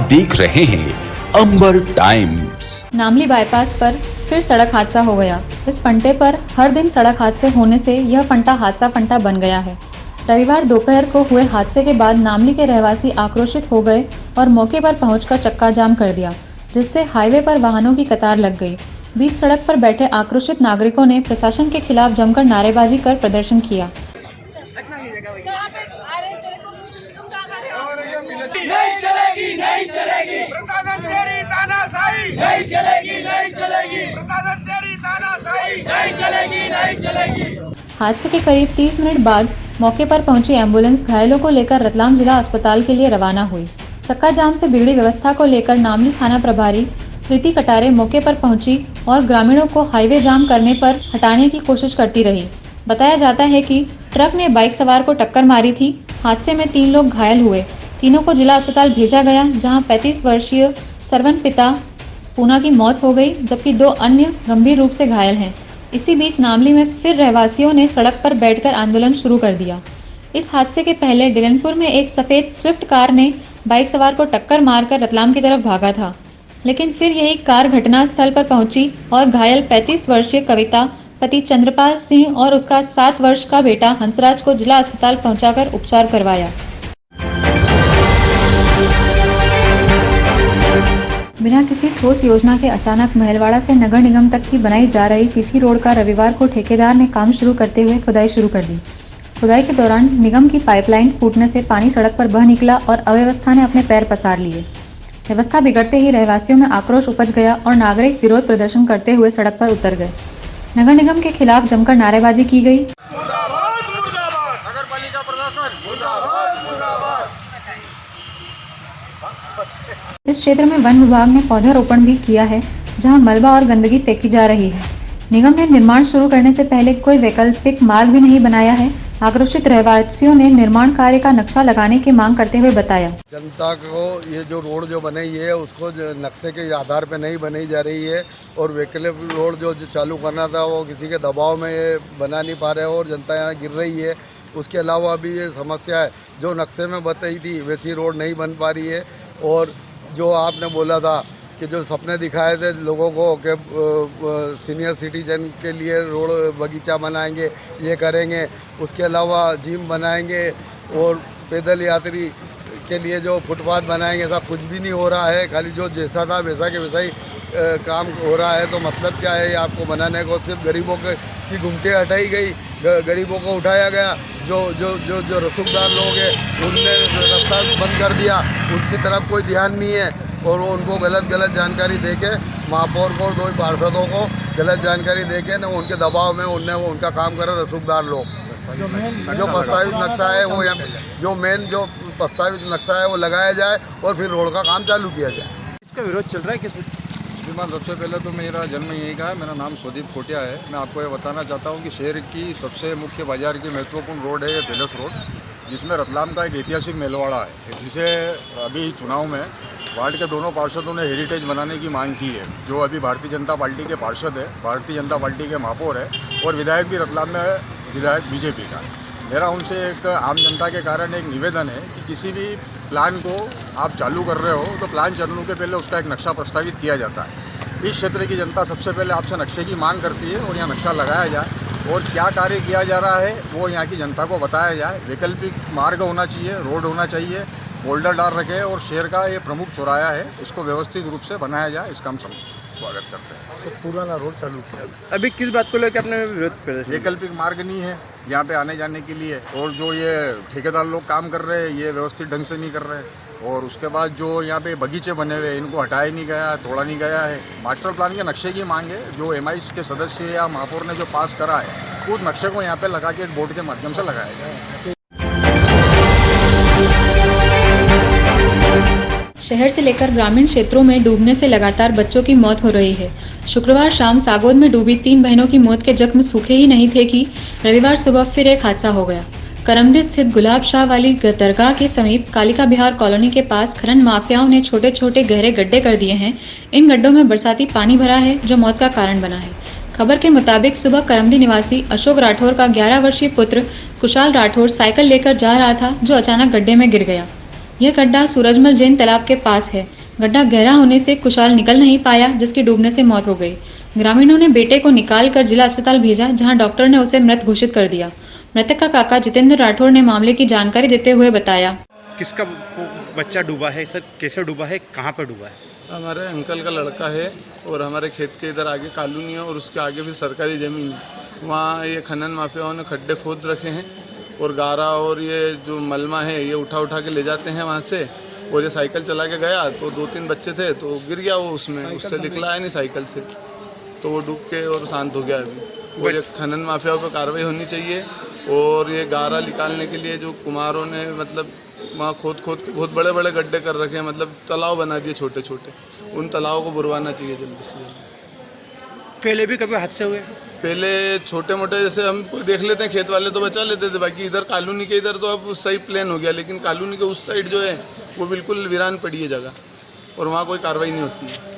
देख रहे हैं अंबर टाइम्स। नामली बाईपास पर फिर सड़क हादसा हो गया। इस फंटे पर हर दिन सड़क हादसे होने से यह फंटा हादसा फंटा बन गया है। रविवार दोपहर को हुए हादसे के बाद नामली के रहवासी आक्रोशित हो गए और मौके पर पहुंचकर चक्का जाम कर दिया, जिससे हाईवे पर वाहनों की कतार लग गई। बीच सड़क पर बैठे आक्रोशित नागरिकों ने प्रशासन के खिलाफ जमकर नारेबाजी कर प्रदर्शन किया। नहीं चलेगी, नहीं चलेगी, प्रशासन तेरी तानाशाही नहीं चलेगी, नहीं चलेगी, प्रशासन तेरी तानाशाही नहीं चलेगी, नहीं चलेगी। हादसे के करीब 30 मिनट बाद मौके पर पहुंची एम्बुलेंस घायलों को लेकर रतलाम जिला अस्पताल के लिए रवाना हुई। चक्का जाम से बिगड़ी व्यवस्था को लेकर नामली थाना प्रभारी प्रीति कटारे मौके पर पहुंची और ग्रामीणों को हाईवे जाम करने पर हटाने की कोशिश करती रही। बताया जाता है कि ट्रक ने बाइक सवार को टक्कर मारी थी। हादसे में 3 लोग घायल हुए। तीनों को जिला अस्पताल भेजा गया, जहां 35 वर्षीय सरवन पिता पूना की मौत हो गई, जबकि 2 अन्य गंभीर रूप से घायल हैं। इसी बीच नामली में फिर रहवासियों ने सड़क पर बैठकर आंदोलन शुरू कर दिया। इस हादसे के पहले डिलनपुर में एक सफेद स्विफ्ट कार ने बाइक सवार को टक्कर मारकर रतलाम की तरफ भागा था, लेकिन फिर यही कार घटनास्थल पर पहुंची और घायल 35 वर्षीय कविता पति चंद्रपाल सिंह और उसका 7 वर्ष का बेटा हंसराज को जिला अस्पताल पहुंचाकर उपचार करवाया। बिना किसी ठोस योजना के अचानक महलवाड़ा से नगर निगम तक की बनाई जा रही सीसी रोड का रविवार को ठेकेदार ने काम शुरू करते हुए खुदाई शुरू कर दी। खुदाई के दौरान निगम की पाइपलाइन फूटने से पानी सड़क पर बह निकला और अव्यवस्था ने अपने पैर पसार लिए। व्यवस्था बिगड़ते ही रहवासियों में आक्रोश उपज गया और नागरिक विरोध प्रदर्शन करते हुए सड़क पर उतर गए। नगर निगम के खिलाफ जमकर नारेबाजी की गई। इस क्षेत्र में वन विभाग ने पौधारोपण भी किया है, जहां मलबा और गंदगी फेंकी जा रही है। निगम ने निर्माण शुरू करने से पहले कोई वैकल्पिक मार्ग भी नहीं बनाया है। आक्रोशित रहवासियों ने निर्माण कार्य का नक्शा लगाने की मांग करते हुए बताया, जनता को ये जो रोड जो बनाई है उसको नक्शे के आधार पे नहीं बनाई जा रही है और वैकल्पिक रोड जो चालू करना था वो किसी के दबाव में ये बना नहीं पा रहे हो और जनता यहाँ गिर रही है। उसके अलावा अभी ये समस्या है जो नक्शे में बताई थी वैसी रोड नहीं बन पा रही है और जो आपने बोला था कि जो सपने दिखाए थे लोगों को कि सीनियर सिटीजन के लिए रोड बगीचा बनाएंगे, ये करेंगे, उसके अलावा जिम बनाएंगे और पैदल यात्री के लिए जो फुटपाथ बनाएंगे, सब कुछ भी नहीं हो रहा है। खाली जो जैसा था वैसा के वैसा ही काम हो रहा है। तो मतलब क्या है आपको बनाने को? सिर्फ गरीबों की घुमटे हटाई गई, गरीबों को उठाया गया। जो जो जो जो रसूखदार लोग हैं उनने रास्ता बंद कर दिया, उसकी तरफ कोई ध्यान नहीं है और वो उनको गलत जानकारी देके महापौर को 2 पार्षदों को गलत जानकारी देके ना उनके दबाव में वो उनका काम करे रसूखदार लोग। जो प्रस्तावित नक्शा है वो यहाँ जो प्रस्तावित नक्शा है वो लगाया जाए और फिर रोड का काम चालू किया जाए। इसका विरोध चल रहा है कैसे? श्रीमान, सबसे पहले तो मेरा जन्म यहीं का है। मेरा नाम सुदीप कोटिया है। मैं आपको ये बताना चाहता हूँ कि शहर की सबसे मुख्य बाजार की महत्वपूर्ण रोड है ये पैलेस रोड, जिसमें रतलाम का एक ऐतिहासिक मेलवाड़ा है, जिसे अभी चुनाव में वार्ड के दोनों पार्षदों ने हेरिटेज बनाने की मांग की है। जो अभी भारतीय जनता पार्टी के पार्षद है, भारतीय जनता पार्टी के महापौर है और विधायक भी रतलाम में विधायक बीजेपी का। मेरा उनसे एक आम जनता के कारण एक निवेदन है कि किसी भी प्लान को आप चालू कर रहे हो तो प्लान चलने के पहले उसका एक नक्शा प्रस्तावित किया जाता है। इस क्षेत्र की जनता सबसे पहले आपसे नक्शे की मांग करती है और यहाँ नक्शा लगाया जाए और क्या कार्य किया जा रहा है वो यहाँ की जनता को बताया जाए। वैकल्पिक मार्ग होना चाहिए, रोड होना चाहिए, बोल्डर डाल रखे और शहर का ये प्रमुख चौराहा है, इसको व्यवस्थित रूप से बनाया जाए। इसका हम स्वागत करते हैं। तो पुराना रोड चालू किया। अभी किस बात को लेकर अपने विरोध कर रहे हैं? वैकल्पिक मार्ग नहीं है यहाँ पे आने जाने के लिए और जो ये ठेकेदार लोग काम कर रहे हैं ये व्यवस्थित ढंग से नहीं कर रहे हैं और उसके बाद जो यहाँ पे बगीचे बने हुए हैं इनको हटाया नहीं गया, तोड़ा नहीं गया है। मास्टर प्लान के नक्शे की मांग है जो MIS के सदस्य या महापौर ने जो पास करा है उस नक्शे को यहाँ पे लगा के एक बोर्ड के माध्यम से लगाया जाए। शहर से लेकर ग्रामीण क्षेत्रों में डूबने से लगातार बच्चों की मौत हो रही है। शुक्रवार शाम सागौद में डूबी 3 बहनों की मौत के जख्म सूखे ही नहीं थे कि रविवार सुबह फिर एक हादसा हो गया। करमदी स्थित गुलाब शाह वाली दरगाह के समीप कालिका बिहार कॉलोनी के पास खनन माफियाओं ने छोटे छोटे गहरे गड्ढे कर दिए हैं। इन गड्ढों में बरसाती पानी भरा है जो मौत का कारण बना है। खबर के मुताबिक सुबह करमदी निवासी अशोक राठौर का 11 वर्षीय पुत्र कुशाल राठौर साइकिल लेकर जा रहा था जो अचानक गड्ढे में गिर गया। यह गड्ढा सूरजमल जैन तालाब के पास है। गड्ढा गहरा होने से कुशाल निकल नहीं पाया, जिसकी डूबने से मौत हो गई। ग्रामीणों ने बेटे को निकालकर जिला अस्पताल भेजा, जहां डॉक्टर ने उसे मृत घोषित कर दिया। मृतक का काका जितेंद्र राठौर ने मामले की जानकारी देते हुए बताया, किसका बच्चा डूबा है सर, कैसे डूबा है, कहाँ पर डूबा है? हमारे अंकल का लड़का है और हमारे खेत के इधर आगे कॉलोनी है और उसके आगे भी सरकारी ज़मीन है। वहाँ ये खनन माफियाओं ने खड्डे खोद रखे हैं और गारा और ये जो मलमा है ये उठा उठा के ले जाते हैं वहाँ से। और ये साइकिल चला के गया तो 2-3 बच्चे थे तो गिर गया वो उसमें, उससे निकला है नहीं साइकिल से, तो वो डूब के और शांत हो गया अभी। और ये खनन माफियाओं पर कार्रवाई होनी चाहिए और ये गारा निकालने के लिए जो कुम्हारों ने मतलब वहाँ खोद के बहुत बड़े बड़े गड्ढे कर रखे हैं, मतलब तालाब बना दिए छोटे छोटे, उन तालाबों को बुरवाना चाहिए जल्दी से जल्दी। पहले भी कभी हादसे हुए? पहले छोटे मोटे जैसे हम कोई देख लेते हैं खेत वाले तो बचा लेते थे, बाकी इधर कॉलोनी के इधर तो अब सही प्लान हो गया, लेकिन कॉलोनी के उस साइड जो है वो बिल्कुल वीरान पड़ी है जगह और वहाँ कोई कार्रवाई नहीं होती है।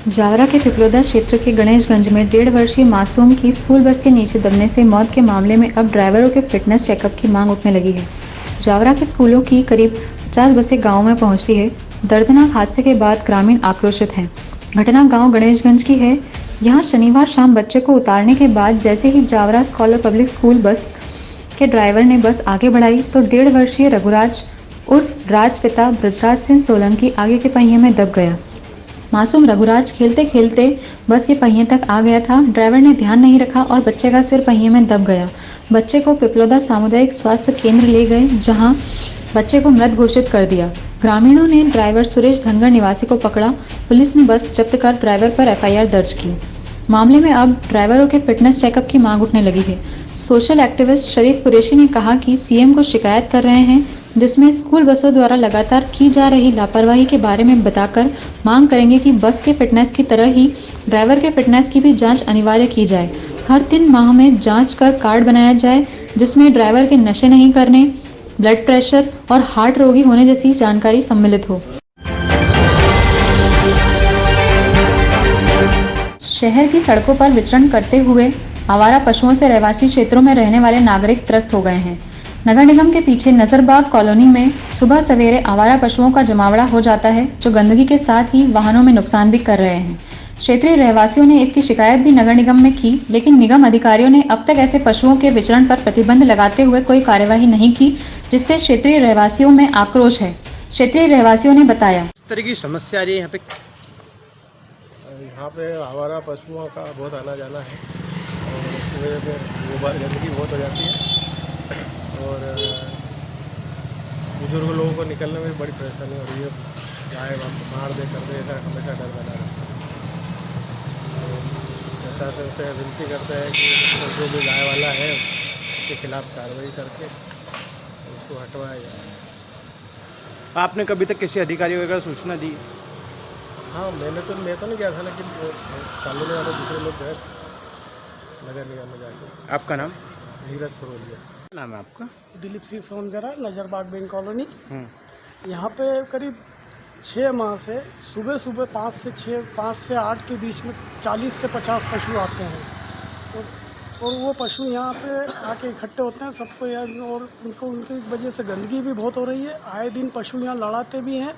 जावरा के पिपलोदा क्षेत्र के गणेशगंज में 1.5 वर्षीय मासूम की स्कूल बस के नीचे दबने से मौत के मामले में अब ड्राइवरों के फिटनेस चेकअप की मांग उठने लगी है। जावरा के स्कूलों की करीब 50 बसें गांव में पहुंचती है। दर्दनाक हादसे के बाद ग्रामीण आक्रोशित हैं। घटना गांव गणेशगंज की है। यहां शनिवार शाम बच्चे को उतारने के बाद जैसे ही Jaora scholar public school bus के ड्राइवर ने बस आगे बढ़ाई तो 1.5 वर्षीय रघुराज उर्फ राज पिता ब्रजराज सिंह सोलंकी आगे के पहिए में दब गया। मासूम रघुराज खेलते खेलते बस के पहिए तक आ गया था। ड्राइवर ने ध्यान नहीं रखा और बच्चे का सिर पहिए में दब गया। बच्चे को पिपलोदा सामुदायिक स्वास्थ्य केंद्र ले गए, जहां बच्चे को मृत घोषित कर दिया। ग्रामीणों ने ड्राइवर सुरेश धनगर निवासी को पकड़ा। पुलिस ने बस जब्त कर ड्राइवर पर एफआईआर दर्ज की। मामले में अब ड्राइवरों के फिटनेस चेकअप की मांग उठने लगी है। सोशल एक्टिविस्ट शरीफ कुरैशी ने कहा कि सीएम को शिकायत कर रहे हैं, जिसमें स्कूल बसों द्वारा लगातार की जा रही लापरवाही के बारे में बताकर मांग करेंगे कि बस के फिटनेस की तरह ही ड्राइवर के फिटनेस की भी जांच अनिवार्य की जाए। हर 3 माह में जांच कर कार्ड बनाया जाए, जिसमें ड्राइवर के नशे नहीं करने, ब्लड प्रेशर और हार्ट रोगी होने जैसी जानकारी सम्मिलित हो। शहर की सड़कों पर विचरण करते हुए आवारा पशुओं से रहवासी क्षेत्रों में रहने वाले नागरिक त्रस्त हो गए हैं। नगर निगम के पीछे नजरबाग कॉलोनी में सुबह सवेरे आवारा पशुओं का जमावड़ा हो जाता है, जो गंदगी के साथ ही वाहनों में नुकसान भी कर रहे हैं। क्षेत्रीय रहवासियों ने इसकी शिकायत भी नगर निगम में की, लेकिन निगम अधिकारियों ने अब तक ऐसे पशुओं के विचरण पर प्रतिबंध लगाते हुए कोई कार्यवाही नहीं की, जिससे क्षेत्रीय रहवासियों में आक्रोश है। क्षेत्रीय रहवासियों ने बताया, इस तरह की समस्या आ रही है यहाँ पे आवारा पशुओं का बहुत आना जाना है और उसकी वजह से गोबर गंदगी बहुत हो जाती है और बुजुर्ग लोगों को निकलने में बड़ी परेशानी हो रही है। गाय मार दे कर दे, ऐसा हमेशा डर बना रहता है। प्रशासन से विनती करते हैं कि जो भी गाय वाला है उसके खिलाफ कार्रवाई करके उसको हटवाया जाए। आपने कभी तक किसी अधिकारी वगैरह सूचना दी? हाँ, मैं तो नहीं गया था, लेकिन कॉलोनी वाले दूसरे लोग गए नगर निगम में जाके। आपका नाम? नीरज सरोलिया। क्या नाम है आपका? Dilip Singh Songara, Nazarbagh bank colony. यहाँ पे करीब 6 माह से सुबह सुबह 5 से 8 के बीच में 40 से 50 पशु आते हैं और वो पशु यहाँ पे आके इकट्ठे होते हैं सबको और उनकी वजह से गंदगी भी बहुत हो रही है। आए दिन पशु यहाँ लड़ाते भी हैं।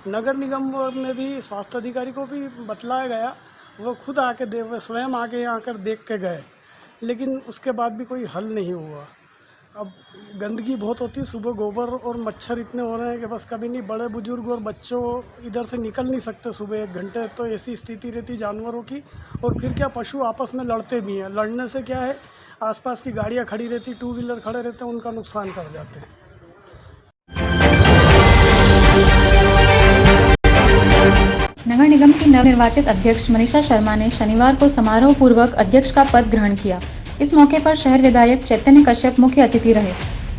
नगर निगम में भी स्वास्थ्य अधिकारी को भी बतलाया गया, वो खुद आके स्वयं आके यहाँ आकर देख के गए, लेकिन उसके बाद भी कोई हल नहीं हुआ। अब गंदगी बहुत होती है, सुबह गोबर और मच्छर इतने हो रहे हैं कि बस कभी नहीं, बड़े बुजुर्ग और बच्चों इधर से निकल नहीं सकते सुबह 1 घंटे, तो ऐसी स्थिति रहती जानवरों की। और फिर क्या, पशु आपस में लड़ते भी हैं। लड़ने से क्या है, आसपास की गाड़ियाँ खड़ी रहती, 2 व्हीलर खड़े रहते हैं, उनका नुकसान कर जाते हैं। नगर निगम की नवनिर्वाचित अध्यक्ष मनीषा शर्मा ने शनिवार को समारोह पूर्वक अध्यक्ष का पद ग्रहण किया। इस मौके पर शहर विधायक चैतन्य कश्यप मुख्य अतिथि रहे।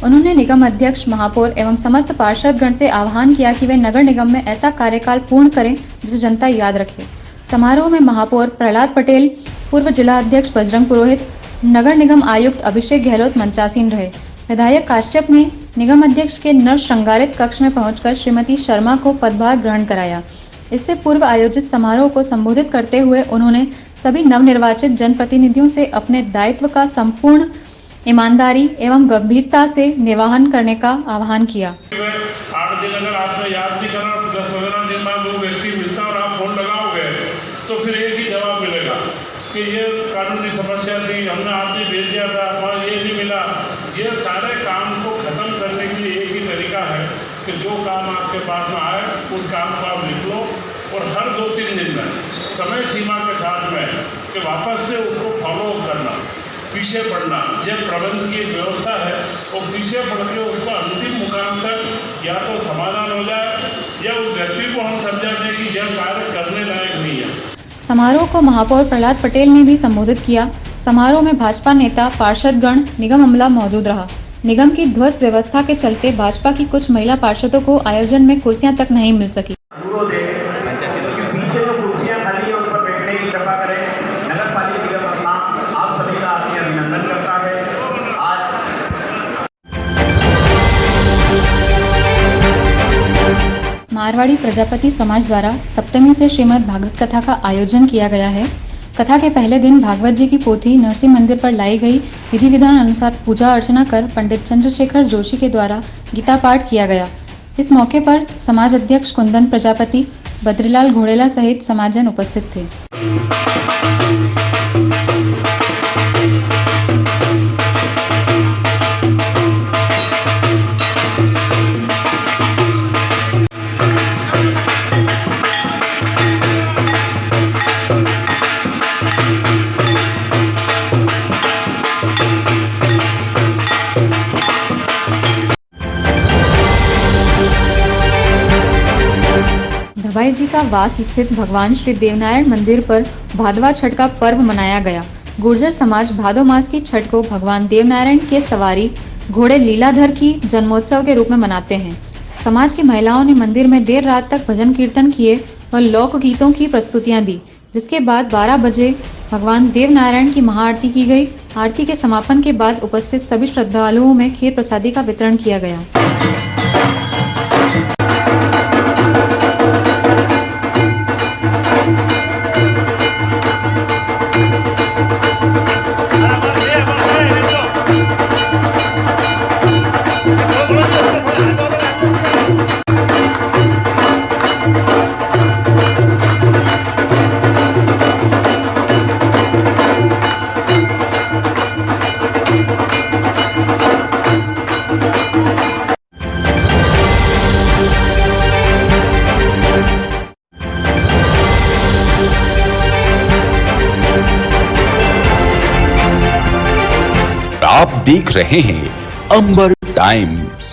उन्होंने निगम अध्यक्ष, महापौर एवं समस्त पार्षदगण से आह्वान किया कि वे नगर निगम में ऐसा कार्यकाल पूर्ण करें जिसे जनता याद रखे। समारोह में महापौर प्रहलाद पटेल, पूर्व जिला अध्यक्ष बजरंग पुरोहित, नगर निगम आयुक्त अभिषेक गहलोत मंचासीन रहे। विधायक काश्यप ने निगम अध्यक्ष के नव श्रृंगारित कक्ष में पहुंचकर श्रीमती शर्मा को पदभार ग्रहण कराया। इससे पूर्व आयोजित समारोह को संबोधित करते हुए उन्होंने सभी नवनिर्वाचित जनप्रतिनिधियों से अपने दायित्व का संपूर्ण ईमानदारी एवं गंभीरता से निर्वहन करने का आह्वान किया। 8 दिन अगर आपने याद नहीं करा, 10-15 दिन बाद वो व्यक्ति मिलता और आप फोन लगाओगे तो फिर एक ही जवाब मिलेगा कि ये कानूनी समस्या थी, हमने आदमी भेज दिया था, वहाँ ये नहीं मिला। ये सारे काम को ख़त्म करने के लिए एक ही तरीका है कि जो काम आपके पास में आए उस काम को आप लिख लो और हर 2-3 दिन में समय सीमा के साथ में कि वापस से उसको फॉलो करना, पीछे पढ़ना। यह प्रबंध की एक व्यवस्था है और पीछे पढ़ के उसको अंतिम मुकाम तक या तो समाधान हो जाए या उस व्यक्ति को हम समझा दें कि यह कार्य करने लायक नहीं है। समारोह को महापौर प्रहलाद पटेल ने भी संबोधित किया। समारोह में भाजपा नेता, पार्षदगण, निगम अमला मौजूद रहा। निगम की ध्वस्त व्यवस्था के चलते भाजपा की कुछ महिला पार्षदों को आयोजन में कुर्सियां तक नहीं मिल सकी। अनुरोध है कि पीछे जो कुर्सियां खाली है उन पर बैठने की कृपा करें। नगर पालिका निगम अपना आप सभी का आपके अभिनंदन करता है। आज मारवाड़ी प्रजापति समाज द्वारा सप्तमी से श्रीमद् भागवत कथा का आयोजन किया गया है। कथा के पहले दिन भागवत जी की पोथी नरसिंह मंदिर पर लाई गई। विधि विधान अनुसार पूजा अर्चना कर पंडित चंद्रशेखर जोशी के द्वारा गीता पाठ किया गया। इस मौके पर समाज अध्यक्ष कुंदन प्रजापति, बद्रीलाल घोड़ेला सहित समाजजन उपस्थित थे। दवाई जी का वास स्थित भगवान श्री देवनारायण मंदिर पर भादवा छठ का पर्व मनाया गया। गुर्जर समाज भादो मास की छठ को भगवान देवनारायण के सवारी घोड़े लीलाधर की जन्मोत्सव के रूप में मनाते हैं। समाज की महिलाओं ने मंदिर में देर रात तक भजन कीर्तन किए और लोक गीतों की प्रस्तुतियां दी, जिसके बाद 12 बजे भगवान देवनारायण की महाआरती की गई। आरती के समापन के बाद उपस्थित सभी श्रद्धालुओं में खीर प्रसादी का वितरण किया गया। आप देख रहे हैं अंबर टाइम्स।